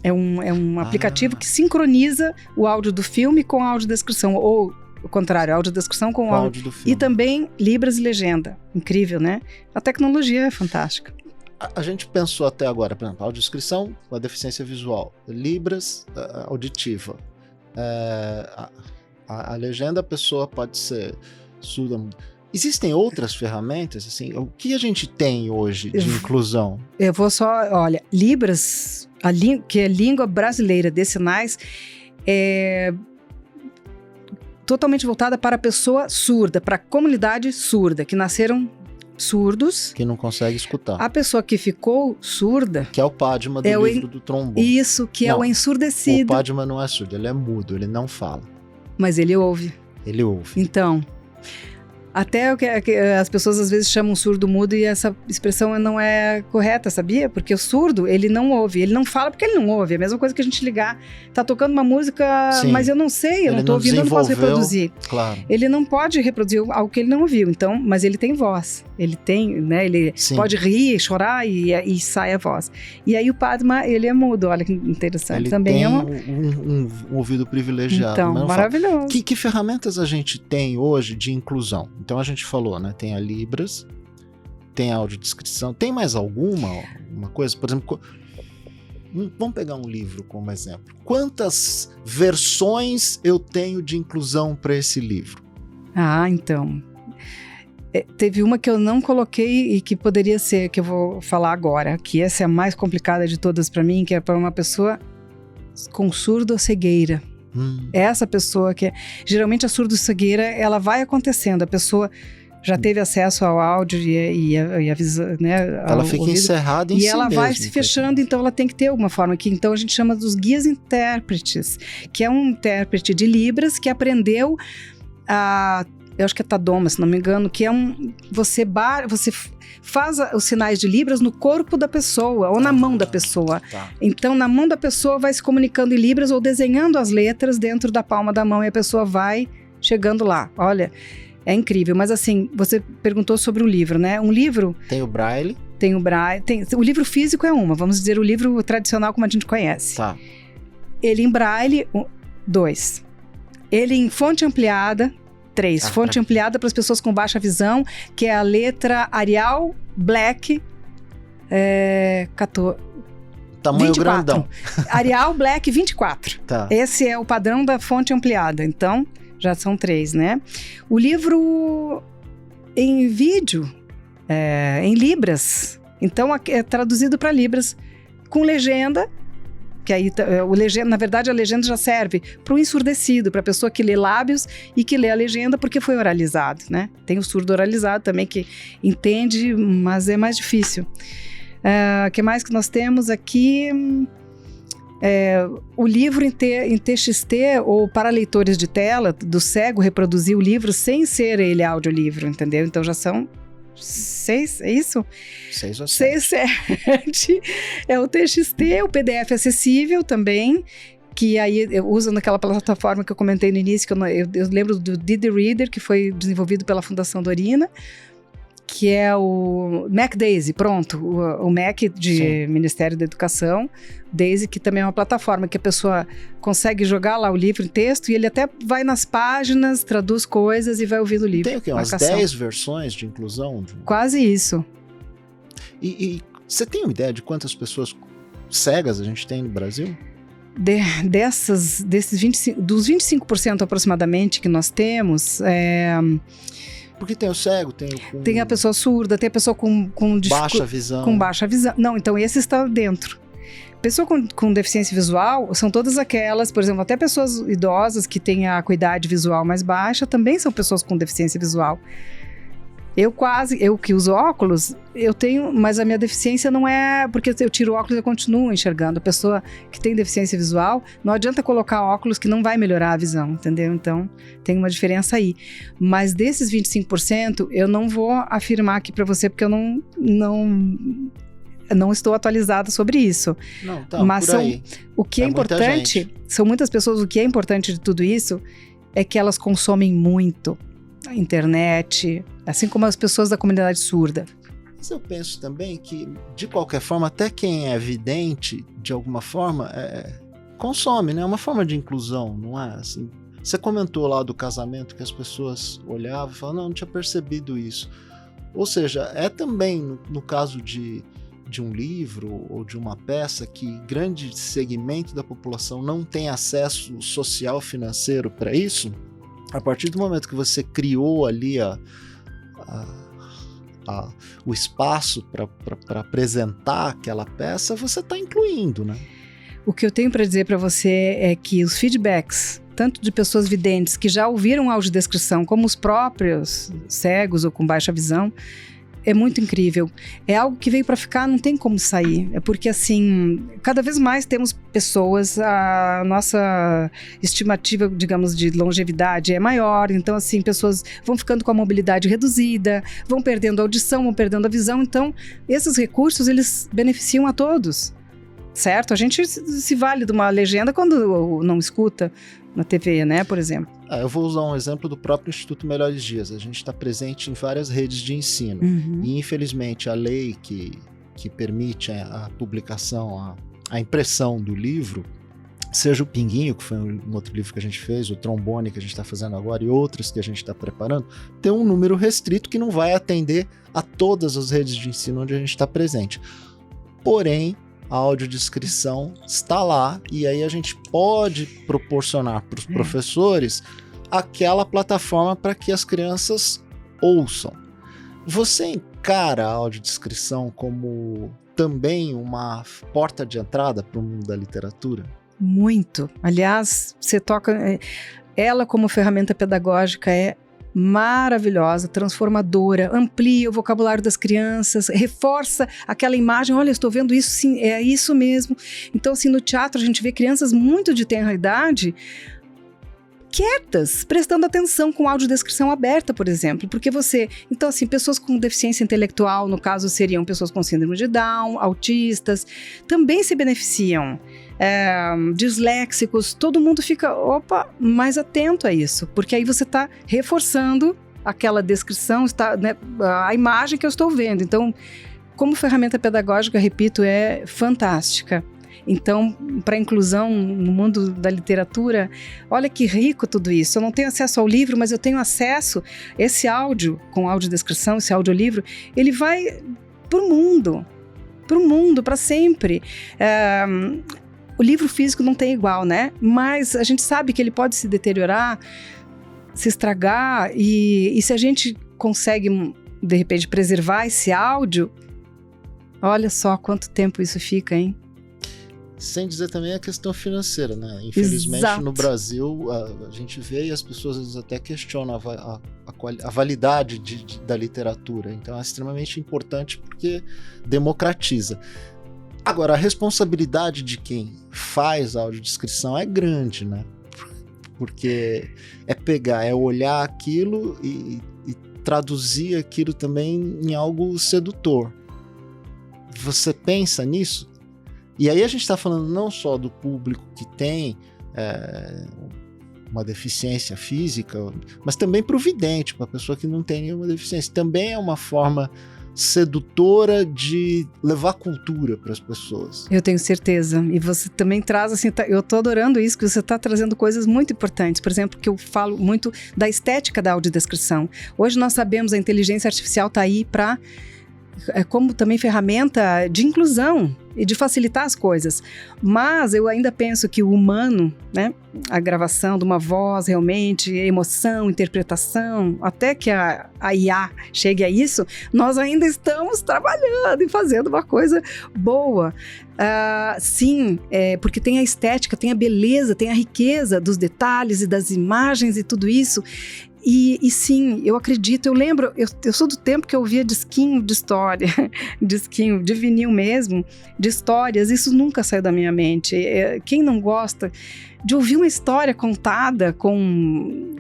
É um aplicativo que sincroniza o áudio do filme com a audiodescrição. Ou o contrário, a audiodescrição com o áudio do filme. E também Libras e legenda. Incrível, né? A tecnologia é fantástica. A gente pensou até agora, por exemplo, audiodescrição com a deficiência visual, Libras auditiva. A legenda, a pessoa pode ser surda. Existem outras ferramentas, assim? O que a gente tem hoje de inclusão? Eu vou só, olha, Libras, que é a língua brasileira de sinais, é totalmente voltada para a pessoa surda, para a comunidade surda, que nasceram surdos. Que não consegue escutar. A pessoa que ficou surda... Que é o Padma do livro do trombone. Isso, que é o ensurdecido. O Padma não é surdo, ele é mudo, ele não fala. Mas ele ouve. Ele ouve. Então... Até as pessoas às vezes chamam surdo mudo e essa expressão não é correta, sabia? Porque o surdo, ele não ouve, ele não fala porque ele não ouve. É a mesma coisa que a gente ligar, tá tocando uma música, sim, mas eu não sei, eu não tô ouvindo, eu não posso reproduzir. Claro. Ele não pode reproduzir algo que ele não ouviu, então, mas ele tem voz. Ele tem, né, ele pode rir, chorar e sai a voz. E aí o Padma, ele é mudo, olha que interessante. Ele também tem é um ouvido privilegiado. Então, maravilhoso. Que ferramentas a gente tem hoje de inclusão? Então a gente falou, né? Tem a Libras, tem a audiodescrição. Tem mais alguma coisa? Por exemplo, vamos pegar um livro como exemplo. Quantas versões eu tenho de inclusão para esse livro? Então... teve uma que eu não coloquei e que poderia ser, que eu vou falar agora, que essa é a mais complicada de todas para mim, que é para uma pessoa com surdo-cegueira. Essa pessoa que geralmente a surdo-cegueira, ela vai acontecendo, a pessoa já teve acesso ao áudio e a visão, né? Ela fica encerrada em si e ela mesmo, vai se fechando, então ela tem que ter alguma forma que então a gente chama dos guias intérpretes, que é um intérprete de Libras que aprendeu eu acho que é Tadoma, se não me engano, que é você faz os sinais de Libras no corpo da pessoa ou na mão da pessoa. Tá. Então, na mão da pessoa vai se comunicando em Libras ou desenhando as letras dentro da palma da mão e a pessoa vai chegando lá. Olha, é incrível. Mas assim, você perguntou sobre o livro, né? Um livro... Tem o Braille. Tem o Braille. O livro físico é vamos dizer, o livro tradicional como a gente conhece. Tá. Ele em Braille, 2. Ele em fonte ampliada, 3. Fonte ampliada para as pessoas com baixa visão, que é a letra Arial Black 14. Tamanho 24. grandão. Arial Black 24. Tá. Esse é o padrão da fonte ampliada. Então, já são 3, né? O livro em vídeo, em Libras. Então, é traduzido para Libras com legenda. Que aí, na verdade, a legenda já serve para o ensurdecido, para a pessoa que lê lábios e que lê a legenda porque foi oralizado, né? Tem o surdo oralizado também que entende, mas é mais difícil. O que mais que nós temos aqui? O livro em TXT ou para leitores de tela, do cego reproduzir o livro sem ser ele audiolivro, entendeu? Então já são 6, é isso? 6 ou 7. 6, 7. É o TXT, o PDF acessível também. que aí eu uso naquela plataforma que eu comentei no início, que eu lembro do Didi Reader, que foi desenvolvido pela Fundação Dorina, que é o Mac Daisy, pronto, o Mac de Sim. Ministério da Educação, Daisy, que também é uma plataforma que a pessoa consegue jogar lá o livro em texto e ele até vai nas páginas, traduz coisas e vai ouvindo o livro. Tem o quê? Umas 10 versões de inclusão? Quase isso. E você tem uma ideia de quantas pessoas cegas a gente tem no Brasil? Dos 25% aproximadamente que nós temos, porque tem o cego, tem a pessoa surda, tem a pessoa com baixa visão. Com baixa visão. Não, então esse está dentro. Pessoa com deficiência visual são todas aquelas, por exemplo, até pessoas idosas que têm a acuidade visual mais baixa também são pessoas com deficiência visual. Eu que uso óculos, eu tenho, mas a minha deficiência não é porque eu tiro óculos e eu continuo enxergando. A pessoa que tem deficiência visual, não adianta colocar óculos que não vai melhorar a visão, entendeu? Então, tem uma diferença aí. Mas desses 25%, eu não vou afirmar aqui para você, porque eu não estou atualizada sobre isso. Não, tá, mas por aí. O que é importante, são muitas pessoas, o que é importante de tudo isso é que elas consomem muito a internet, assim como as pessoas da comunidade surda. Mas eu penso também que, de qualquer forma, até quem é vidente, de alguma forma, consome, né? É uma forma de inclusão, não é? Assim, você comentou lá do casamento que as pessoas olhavam e falavam, não tinha percebido isso. Ou seja, é também, no caso de um livro ou de uma peça que grande segmento da população não tem acesso social financeiro para isso, a partir do momento que você criou ali o espaço para apresentar aquela peça, você está incluindo, né? O que eu tenho para dizer para você é que os feedbacks, tanto de pessoas videntes que já ouviram audiodescrição, como os próprios cegos ou com baixa visão, é muito incrível. É algo que veio para ficar, não tem como sair. É porque, assim, cada vez mais temos pessoas, a nossa estimativa, digamos, de longevidade é maior. Então, assim, pessoas vão ficando com a mobilidade reduzida, vão perdendo a audição, vão perdendo a visão. Então, esses recursos, eles beneficiam a todos, certo? A gente se vale de uma legenda quando não escuta na TV, né, por exemplo. Eu vou usar um exemplo do próprio Instituto Melhores Dias. A gente está presente em várias redes de ensino. E, infelizmente, a lei que permite a publicação, a impressão do livro, seja o Pinguinho, que foi um outro livro que a gente fez, o Trombone, que a gente está fazendo agora, e outros que a gente está preparando, tem um número restrito que não vai atender a todas as redes de ensino onde a gente está presente. Porém, a audiodescrição está lá e aí a gente pode proporcionar para os professores aquela plataforma para que as crianças ouçam. Você encara a audiodescrição como também uma porta de entrada para o mundo da literatura? Muito. Aliás, você toca... Ela como ferramenta pedagógica é maravilhosa, transformadora, amplia o vocabulário das crianças, reforça aquela imagem, olha, eu estou vendo isso, sim, é isso mesmo. Então, assim, no teatro a gente vê crianças muito de tenra idade quietas, prestando atenção com audiodescrição aberta, por exemplo, porque então assim, pessoas com deficiência intelectual, no caso seriam pessoas com síndrome de Down, autistas, também se beneficiam, disléxicos, todo mundo fica, mais atento a isso, porque aí você está reforçando aquela descrição, né, a imagem que eu estou vendo. Então, como ferramenta pedagógica, repito, é fantástica. Então, para a inclusão no mundo da literatura, olha que rico tudo isso. Eu não tenho acesso ao livro, mas eu tenho acesso, esse áudio, com audiodescrição, esse audiolivro, ele vai para o mundo, para sempre. O livro físico não tem igual, né? Mas a gente sabe que ele pode se deteriorar, se estragar, e se a gente consegue, de repente, preservar esse áudio, olha só quanto tempo isso fica, hein? Sem dizer também a questão financeira, né? Infelizmente, Exato. No Brasil, a gente vê e as pessoas às vezes até questionam a validade da literatura. Então, é extremamente importante porque democratiza. Agora, a responsabilidade de quem faz a audiodescrição é grande, né? Porque é olhar aquilo e traduzir aquilo também em algo sedutor. Você pensa nisso? E aí a gente está falando não só do público que tem uma deficiência física, mas também para o vidente, para a pessoa que não tem nenhuma deficiência. Também é uma forma sedutora de levar cultura para as pessoas. Eu tenho certeza. E você também traz, assim, eu estou adorando isso, que você está trazendo coisas muito importantes. Por exemplo, que eu falo muito da estética da audiodescrição. Hoje nós sabemos, a inteligência artificial está aí para como também ferramenta de inclusão e de facilitar as coisas. Mas eu ainda penso que o humano, né, a gravação de uma voz realmente, emoção, interpretação, até que a IA chegue a isso, nós ainda estamos trabalhando e fazendo uma coisa boa. Sim, porque tem a estética, tem a beleza, tem a riqueza dos detalhes e das imagens e tudo isso. E sim, eu acredito, eu lembro, eu sou do tempo que eu ouvia disquinho de história, disquinho de vinil mesmo, de histórias, isso nunca saiu da minha mente. Quem não gosta de ouvir uma história contada com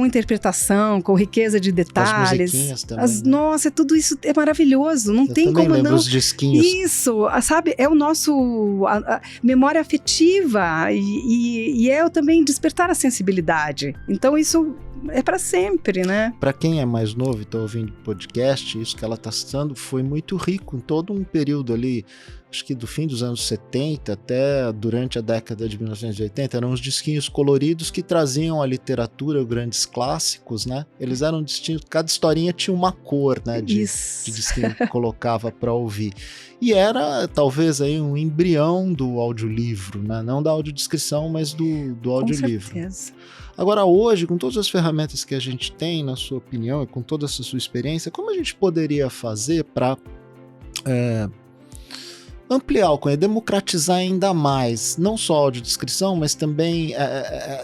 interpretação, com riqueza de detalhes. As musiquinhas também. Nossa, tudo isso é maravilhoso, não tem como não. Eu também lembro os disquinhos. Isso, sabe, é o nosso a memória afetiva e é também despertar a sensibilidade. Então isso é para sempre, né? Para quem é mais novo e está ouvindo podcast, isso que ela está citando foi muito rico em todo um período ali, acho que do fim dos anos 70 até durante a década de 1980, eram os disquinhos coloridos que traziam a literatura, grandes clássicos, né? Eles eram distintos, cada historinha tinha uma cor, né? De disquinho que colocava para ouvir. E era talvez aí um embrião do audiolivro, né? Não da audiodescrição, mas do audiolivro. Com certeza. Agora hoje, com todas as ferramentas que a gente tem, na sua opinião, e com toda essa sua experiência, como a gente poderia fazer para ampliar o conhecimento, democratizar ainda mais, não só a audiodescrição, mas também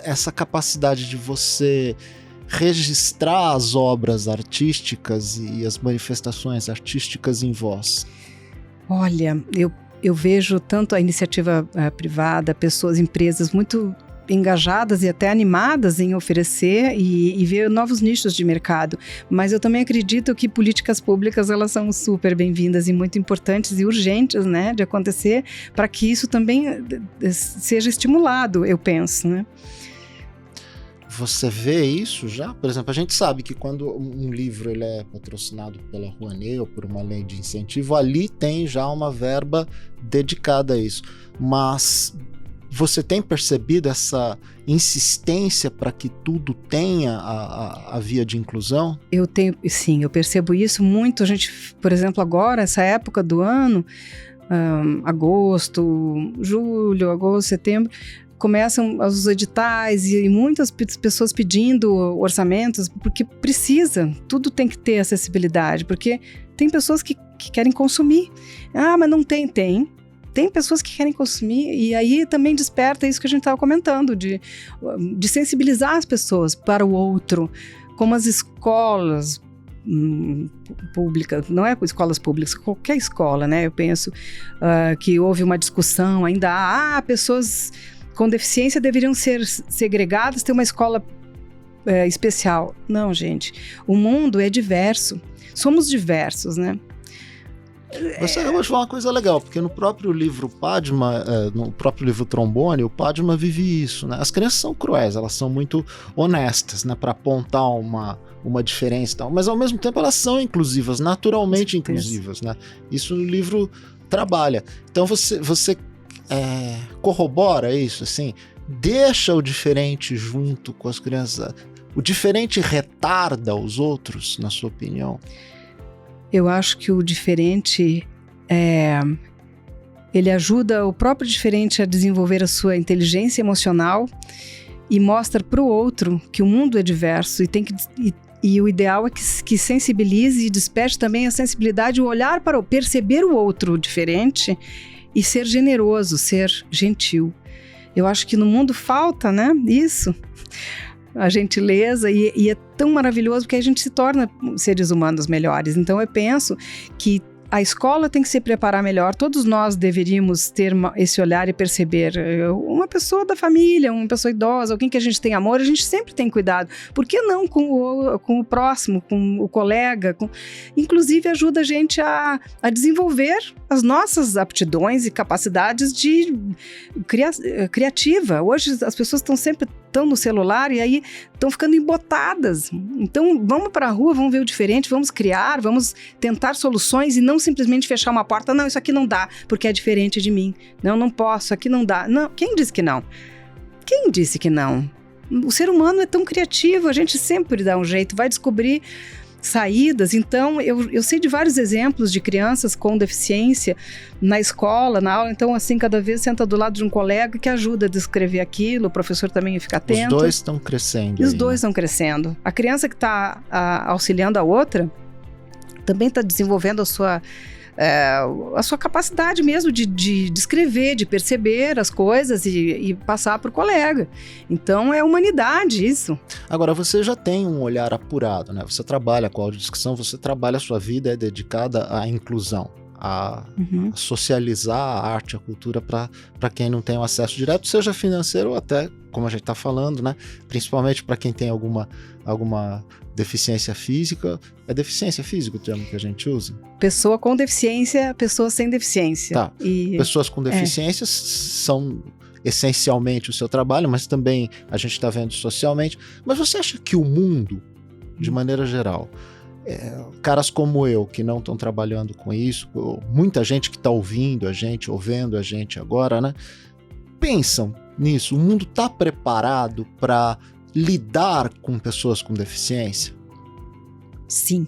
essa capacidade de você registrar as obras artísticas e as manifestações artísticas em voz? Olha, eu vejo tanto a iniciativa privada, pessoas, empresas muito engajadas e até animadas em oferecer e ver novos nichos de mercado, mas eu também acredito que políticas públicas, elas são super bem-vindas e muito importantes e urgentes, né, de acontecer, para que isso também seja estimulado, eu penso, né. Você vê isso já? Por exemplo, a gente sabe que quando um livro ele é patrocinado pela Rouanet ou por uma lei de incentivo, ali tem já uma verba dedicada a isso, mas você tem percebido essa insistência para que tudo tenha a via de inclusão? Eu percebo isso muito. A gente, por exemplo, agora, essa época do ano, julho, agosto, setembro, começam os editais e muitas pessoas pedindo orçamentos, porque precisa, tudo tem que ter acessibilidade, porque tem pessoas que querem consumir. Mas não tem. Tem pessoas que querem consumir e aí também desperta isso que a gente estava comentando, de sensibilizar as pessoas para o outro, como as escolas públicas, não é escolas públicas, qualquer escola, né? Eu penso que houve uma discussão, ainda há pessoas com deficiência deveriam ser segregadas, ter uma escola especial. Não, gente, o mundo é diverso, somos diversos, né? Você acabou de falar uma coisa legal, porque no próprio livro Padma, no próprio livro Trombone, o Padma vive isso, né? As crianças são cruéis, elas são muito honestas, né? Para apontar uma diferença e tal, mas ao mesmo tempo elas são inclusivas, naturalmente inclusivas, né? Isso no livro trabalha. Então você corrobora isso, assim, deixa o diferente junto com as crianças. O diferente retarda os outros, na sua opinião? Eu acho que o diferente, ele ajuda o próprio diferente a desenvolver a sua inteligência emocional e mostra para o outro que o mundo é diverso e o ideal é que sensibilize e desperte também a sensibilidade, o olhar para perceber o outro diferente e ser generoso, ser gentil. Eu acho que no mundo falta, né, isso. A gentileza, e é tão maravilhoso porque a gente se torna seres humanos melhores. Então eu penso que a escola tem que se preparar melhor, todos nós deveríamos ter esse olhar e perceber, uma pessoa da família, uma pessoa idosa, alguém que a gente tem amor, a gente sempre tem cuidado. Por que não com o próximo, com o colega? Inclusive ajuda a gente a desenvolver as nossas aptidões e capacidades de criativa. Hoje as pessoas estão no celular e aí estão ficando embotadas. Então vamos para a rua, vamos ver o diferente, vamos criar, vamos tentar soluções e não simplesmente fechar uma porta. Não, isso aqui não dá, porque é diferente de mim. Não posso, aqui não dá. Não, quem disse que não? Quem disse que não? O ser humano é tão criativo, a gente sempre dá um jeito, vai descobrir saídas. Então, eu sei de vários exemplos de crianças com deficiência na escola, na aula. Então, assim, cada vez senta do lado de um colega que ajuda a descrever aquilo, o professor também fica atento. Os dois estão crescendo. E os dois estão crescendo. A criança que está auxiliando a outra também está desenvolvendo a sua capacidade mesmo de descrever, de perceber as coisas e passar para o colega. Então é humanidade isso. Agora, você já tem um olhar apurado, né? Você trabalha com audiodescrição, você trabalha, a sua vida é dedicada à inclusão, a socializar a arte, a cultura para quem não tem o acesso direto, seja financeiro ou até, como a gente está falando, né? Principalmente para quem tem alguma deficiência física. É deficiência física o termo que a gente usa? Pessoa com deficiência, pessoa sem deficiência. Tá. Pessoas com deficiências são essencialmente o seu trabalho, mas também a gente está vendo socialmente. Mas você acha que o mundo, de maneira geral, caras como eu, que não estão trabalhando com isso, muita gente que está ouvindo a gente, ou vendo a gente agora, né? Pensam nisso. O mundo está preparado para lidar com pessoas com deficiência? Sim.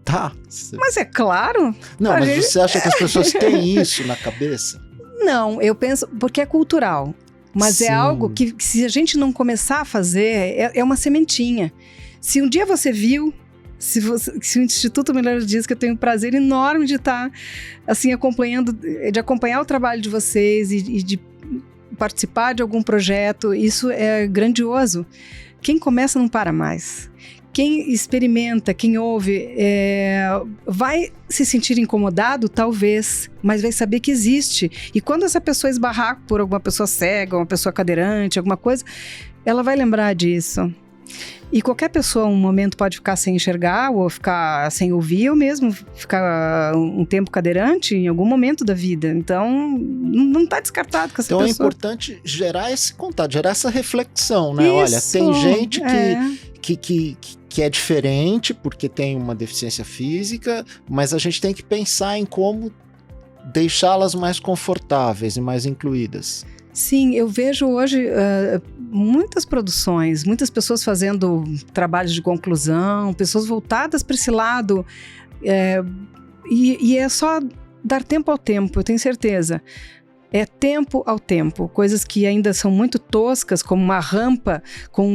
Tá. Mas é claro. Não, mas você acha que as pessoas têm isso na cabeça? Não, eu penso, porque é cultural. Mas Sim. É algo que se a gente não começar a fazer, é uma sementinha. Se um dia você viu, se o Instituto Melhores Dias, que eu tenho um prazer enorme de estar assim, de acompanhar o trabalho de vocês e de participar de algum projeto, isso é grandioso. Quem começa não para mais. Quem experimenta, quem ouve, vai se sentir incomodado, talvez, mas vai saber que existe. E quando essa pessoa esbarrar por alguma pessoa cega, uma pessoa cadeirante, alguma coisa, ela vai lembrar disso. E qualquer pessoa, um momento, pode ficar sem enxergar ou ficar sem ouvir, ou mesmo ficar um tempo cadeirante em algum momento da vida. Então, não está descartado com essa pessoa. Então é importante gerar esse contato, gerar essa reflexão, né? Isso, olha, tem gente que é diferente porque tem uma deficiência física, mas a gente tem que pensar em como deixá-las mais confortáveis e mais incluídas. Sim, eu vejo hoje muitas produções, muitas pessoas fazendo trabalhos de conclusão, pessoas voltadas para esse lado, e é só dar tempo ao tempo, eu tenho certeza. É tempo ao tempo, coisas que ainda são muito toscas, como uma rampa com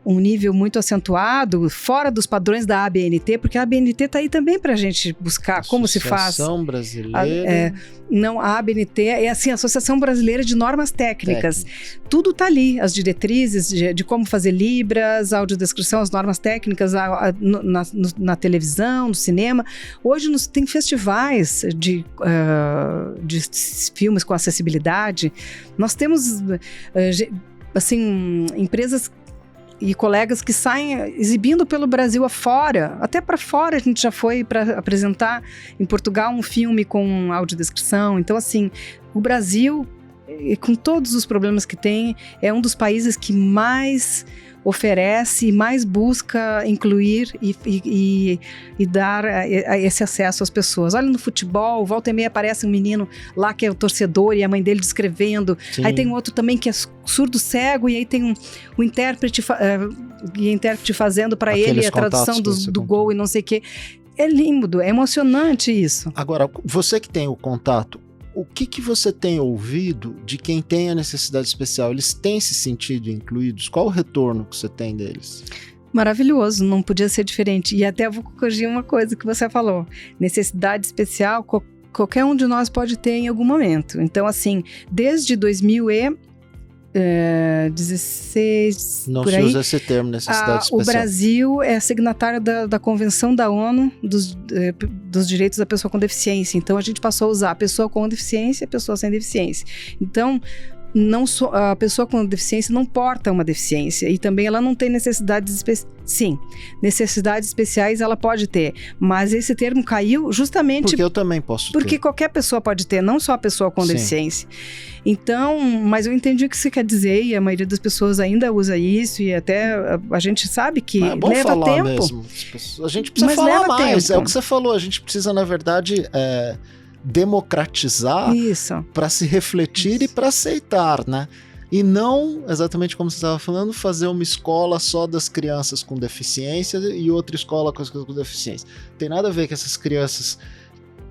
um nível muito acentuado, fora dos padrões da ABNT, porque a ABNT está aí também para a gente buscar como se faz. Associação Brasileira... a ABNT é assim, a Associação Brasileira de Normas Técnicas. Tudo está ali, as diretrizes de como fazer libras, audiodescrição, as normas técnicas na televisão, no cinema. Hoje tem festivais de filmes com acessibilidade. Nós temos empresas e colegas que saem exibindo pelo Brasil afora. Até para fora a gente já foi para apresentar em Portugal um filme com audiodescrição. Então, assim, o Brasil, com todos os problemas que tem, é um dos países que mais oferece e mais busca incluir e dar esse acesso às pessoas. Olha, no futebol, volta e meia aparece um menino lá que é o torcedor e a mãe dele descrevendo. Sim. Aí tem um outro também que é surdo cego e aí tem um intérprete fazendo para ele a tradução do gol e não sei o quê. É lindo, é emocionante isso. Agora, você que tem o contato, o que você tem ouvido de quem tem a necessidade especial? Eles têm se sentido incluídos? Qual o retorno que você tem deles? Maravilhoso, não podia ser diferente. E até vou corrigir uma coisa que você falou. Necessidade especial, qualquer um de nós pode ter em algum momento. Então, assim, desde 2000 16, Não por se aí. usa esse termo, necessidade especial. O Brasil é signatário da Convenção da ONU dos Direitos da Pessoa com Deficiência. Então, a gente passou a usar a pessoa com deficiência e a pessoa sem deficiência. Então, a pessoa com deficiência não porta uma deficiência e também ela não tem necessidades especiais. Sim, necessidades especiais ela pode ter, mas esse termo caiu justamente porque eu também posso ter. Porque qualquer pessoa pode ter, não só a pessoa com deficiência. Então, mas eu entendi o que você quer dizer e a maioria das pessoas ainda usa isso e até a gente sabe que é bom leva falar tempo. Mesmo. A gente precisa mas falar mais, tempo. É o que você falou, a gente precisa, na verdade, democratizar para se refletir e para aceitar, né? E não, exatamente como você estava falando, fazer uma escola só das crianças com deficiência e outra escola com as crianças com deficiência. Tem nada a ver que essas crianças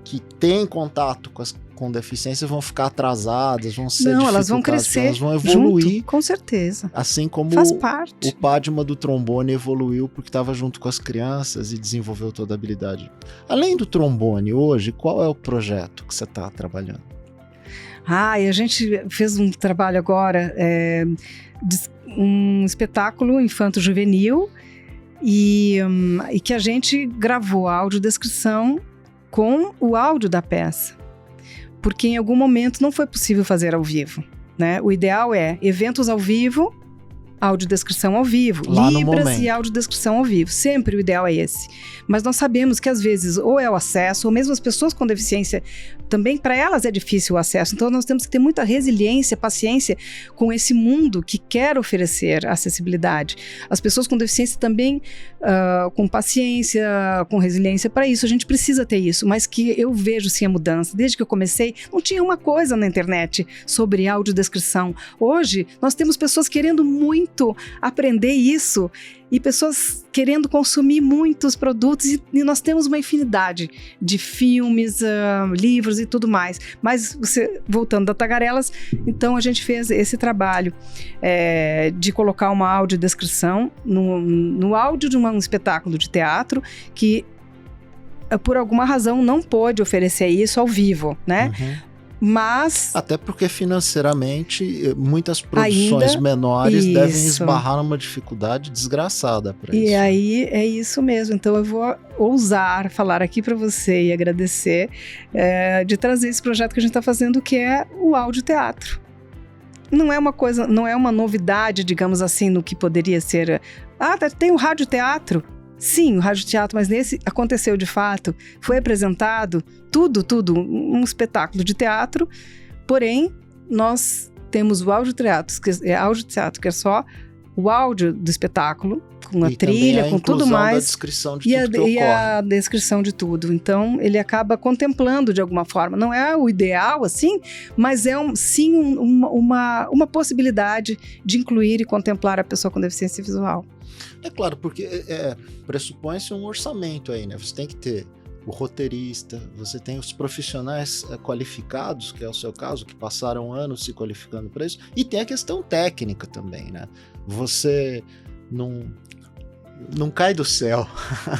que têm contato com deficiência vão ficar atrasadas, vão ser dificultadas. Não, elas vão crescer, elas vão evoluir. Junto, com certeza. Assim como faz parte. O Padma do trombone evoluiu porque estava junto com as crianças e desenvolveu toda a habilidade. Além do trombone, hoje, qual é o projeto que você está trabalhando? E a gente fez um trabalho agora, um espetáculo infanto-juvenil e que a gente gravou a audiodescrição com o áudio da peça, porque em algum momento não foi possível fazer ao vivo, né? O ideal é eventos ao vivo, audiodescrição ao vivo, Libras e audiodescrição ao vivo. Sempre o ideal é esse. Mas nós sabemos que às vezes ou é o acesso, ou mesmo as pessoas com deficiência, também para elas é difícil o acesso. Então nós temos que ter muita resiliência, paciência com esse mundo que quer oferecer acessibilidade. As pessoas com deficiência também, com paciência, com resiliência para isso. A gente precisa ter isso, mas que eu vejo sim a mudança. Desde que eu comecei, não tinha uma coisa na internet sobre audiodescrição. Hoje nós temos pessoas querendo muito aprender isso e pessoas querendo consumir muitos produtos e nós temos uma infinidade de filmes, livros e tudo mais. Mas voltando da Tagarelas, então a gente fez esse trabalho de colocar uma audiodescrição no áudio de um espetáculo de teatro que por alguma razão não pôde oferecer isso ao vivo, né? Uhum. Mas... Até porque financeiramente muitas produções menores devem esbarrar numa dificuldade desgraçada para isso. E aí é isso mesmo. Então eu vou ousar falar aqui para você e agradecer de trazer esse projeto que a gente está fazendo, que é o audioteatro. Não é uma coisa, não é uma novidade, digamos assim, no que poderia ser. Tem o radioteatro. Sim, o radioteatro, mas nesse aconteceu de fato, foi apresentado tudo, um espetáculo de teatro, porém, nós temos o audioteatro, que é só o áudio do espetáculo, com a trilha, com tudo mais. Da descrição de tudo que ocorre. E a descrição de tudo. Então, ele acaba contemplando de alguma forma. Não é o ideal, assim, mas é sim uma possibilidade de incluir e contemplar a pessoa com deficiência visual. É claro, porque pressupõe-se um orçamento aí, né? Você tem que ter o roteirista, você tem os profissionais qualificados, que é o seu caso, que passaram anos se qualificando para isso, e tem a questão técnica também, né? Você não cai do céu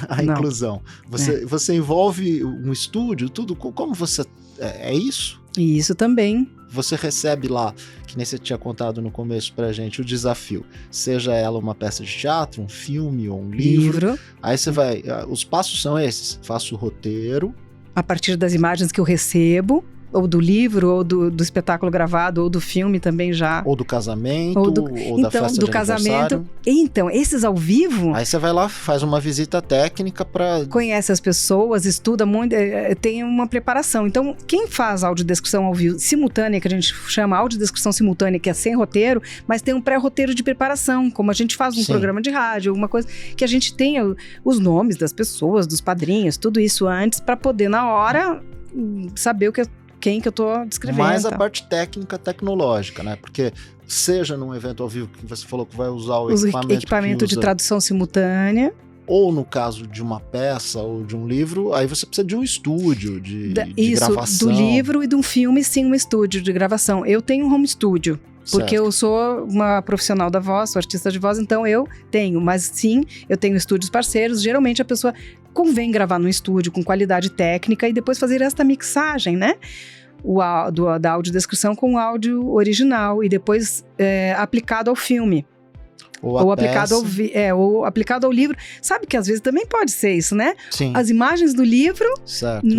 a inclusão. Você envolve um estúdio, tudo, como você... É isso? E isso também. Você recebe lá, que nem você tinha contado no começo pra gente, o desafio. Seja ela uma peça de teatro, um filme ou um livro. Aí você vai... Os passos são esses. Faço o roteiro. A partir das imagens que eu recebo, ou do livro, ou do espetáculo gravado, ou do filme também já. Ou do casamento, ou da festa de aniversário. Então, esses ao vivo... Aí você vai lá, faz uma visita técnica para... Conhece as pessoas, estuda muito, tem uma preparação. Então, quem faz audiodescrição ao vivo simultânea, que a gente chama audiodescrição simultânea, que é sem roteiro, mas tem um pré-roteiro de preparação, como a gente faz um programa de rádio, alguma coisa, que a gente tenha os nomes das pessoas, dos padrinhos, tudo isso antes, para poder, na hora, saber quem que eu tô descrevendo. Mais a parte técnica, tecnológica, né? Porque seja num evento ao vivo que você falou que vai usar o equipamento de tradução simultânea, ou no caso de uma peça ou de um livro, aí você precisa de um estúdio de gravação. Do livro e de um filme, sim, um estúdio de gravação. Eu tenho um home studio, porque eu sou uma profissional da voz, sou artista de voz, então eu tenho, mas sim, eu tenho estúdios parceiros. Geralmente a pessoa convém gravar no estúdio com qualidade técnica e depois fazer esta mixagem, né? da audiodescrição com o áudio original e depois aplicado ao filme. Ou aplicado ao livro. Sabe que às vezes também pode ser isso, né? Sim. As imagens do livro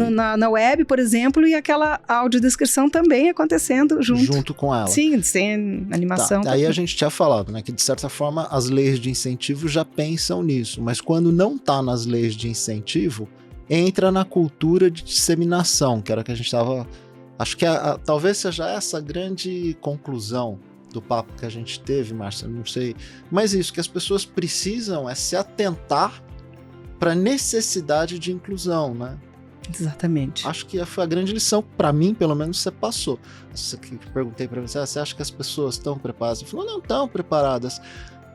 na web, por exemplo, e aquela audiodescrição também acontecendo junto com ela. Sim, sem animação. Tá. Aí a gente tinha falado, né, que de certa forma as leis de incentivo já pensam nisso, mas quando não está nas leis de incentivo, entra na cultura de disseminação, que era o que a gente estava... Acho que talvez seja essa a grande conclusão do papo que a gente teve, Márcia, não sei. Mas isso, que as pessoas precisam se atentar para a necessidade de inclusão, né? Exatamente. Acho que foi a grande lição, para mim, pelo menos, você passou. Eu perguntei para você acha que as pessoas estão preparadas? Você falou, não estão preparadas.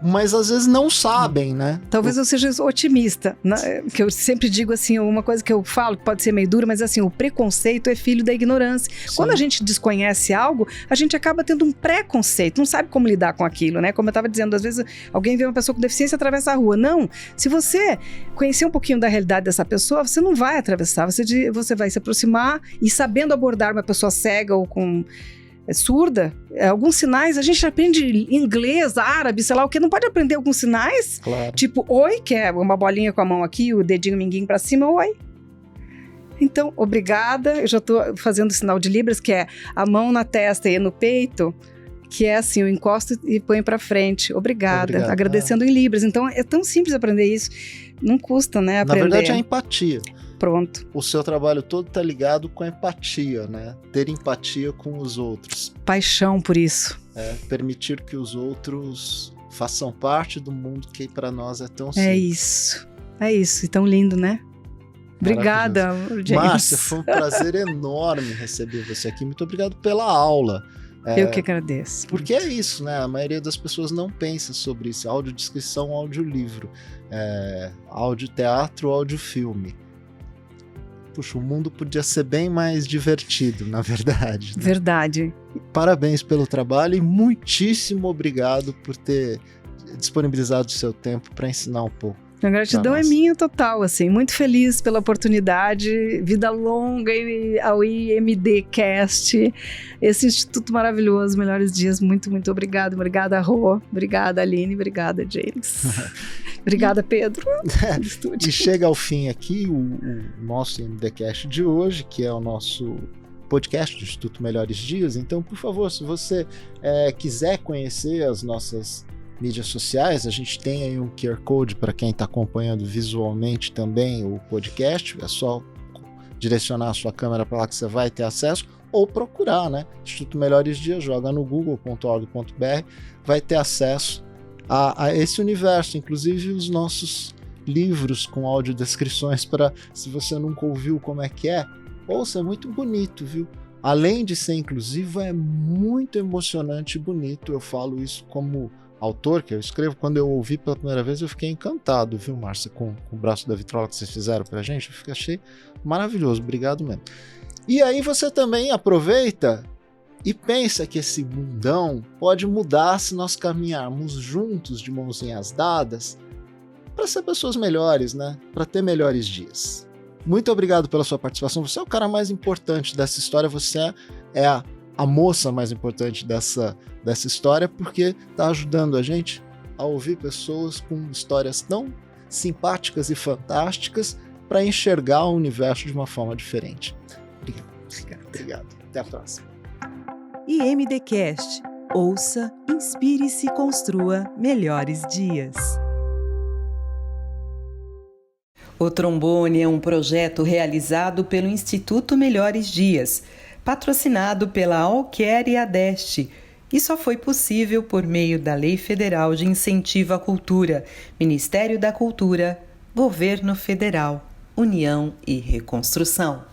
Mas às vezes não sabem, né? Talvez eu seja otimista, né? Que eu sempre digo assim, uma coisa que eu falo que pode ser meio dura, mas assim, o preconceito é filho da ignorância. Sim. Quando a gente desconhece algo, a gente acaba tendo um preconceito, não sabe como lidar com aquilo, né? Como eu estava dizendo, às vezes alguém vê uma pessoa com deficiência e atravessa a rua. Não, se você conhecer um pouquinho da realidade dessa pessoa, você não vai atravessar, você vai se aproximar e sabendo abordar uma pessoa cega ou com... surda, alguns sinais, a gente aprende inglês, árabe, sei lá o que, não pode aprender alguns sinais? Claro. Tipo, oi, que é uma bolinha com a mão aqui, o dedinho minguinho pra cima, oi. Então, obrigada, eu já tô fazendo o sinal de Libras, que é a mão na testa e no peito, que é assim, eu encosto e ponho pra frente, obrigada. Agradecendo em Libras. Então, é tão simples aprender isso, não custa, né, aprender. Na verdade, é a empatia. Pronto. O seu trabalho todo tá ligado com a empatia, né? Ter empatia com os outros. Paixão por isso. Permitir que os outros façam parte do mundo que para nós é tão simples. É isso. E tão lindo, né? Obrigada, James. Márcia, foi um prazer enorme receber você aqui. Muito obrigado pela aula. Eu que agradeço. Porque é isso, né? A maioria das pessoas não pensa sobre isso. Audiodescrição, audiolivro, audioteatro, audiofilme. Puxa, o mundo podia ser bem mais divertido, na verdade. Né? Verdade. Parabéns pelo trabalho e muitíssimo obrigado por ter disponibilizado o seu tempo para ensinar um pouco. A gratidão é minha total, assim, muito feliz pela oportunidade, vida longa ao IMDcast, esse instituto maravilhoso, melhores dias, muito, muito obrigada. Obrigada, Rô, obrigada, Aline, obrigada, James. Obrigada, Pedro. E chega ao fim aqui o nosso IMDcast de hoje, que é o nosso podcast do Instituto Melhores Dias. Então, por favor, se você quiser conhecer as nossas mídias sociais, a gente tem aí um QR Code para quem está acompanhando visualmente também o podcast, é só direcionar a sua câmera para lá que você vai ter acesso, ou procurar, né? Instituto Melhores Dias, joga no google.org.br, vai ter acesso a esse universo, inclusive os nossos livros com audiodescrições para, se você nunca ouviu como é que é, ouça, é muito bonito, viu? Além de ser inclusivo, é muito emocionante e bonito, eu falo isso como autor, que eu escrevo, quando eu ouvi pela primeira vez, eu fiquei encantado, viu, Márcia, com o braço da vitrola que vocês fizeram pra gente, eu achei maravilhoso, obrigado mesmo. E aí você também aproveita e pensa que esse mundão pode mudar se nós caminharmos juntos, de mãozinhas dadas, para ser pessoas melhores, né, para ter melhores dias. Muito obrigado pela sua participação, você é o cara mais importante dessa história, você é a moça mais importante dessa história, porque está ajudando a gente a ouvir pessoas com histórias tão simpáticas e fantásticas para enxergar o universo de uma forma diferente. Obrigado. Até a próxima. IMDcast. Ouça, inspire-se e construa melhores dias. O Trombone é um projeto realizado pelo Instituto Melhores Dias, patrocinado pela Alquer e Adeste, e só foi possível por meio da Lei Federal de Incentivo à Cultura, Ministério da Cultura, Governo Federal, União e Reconstrução.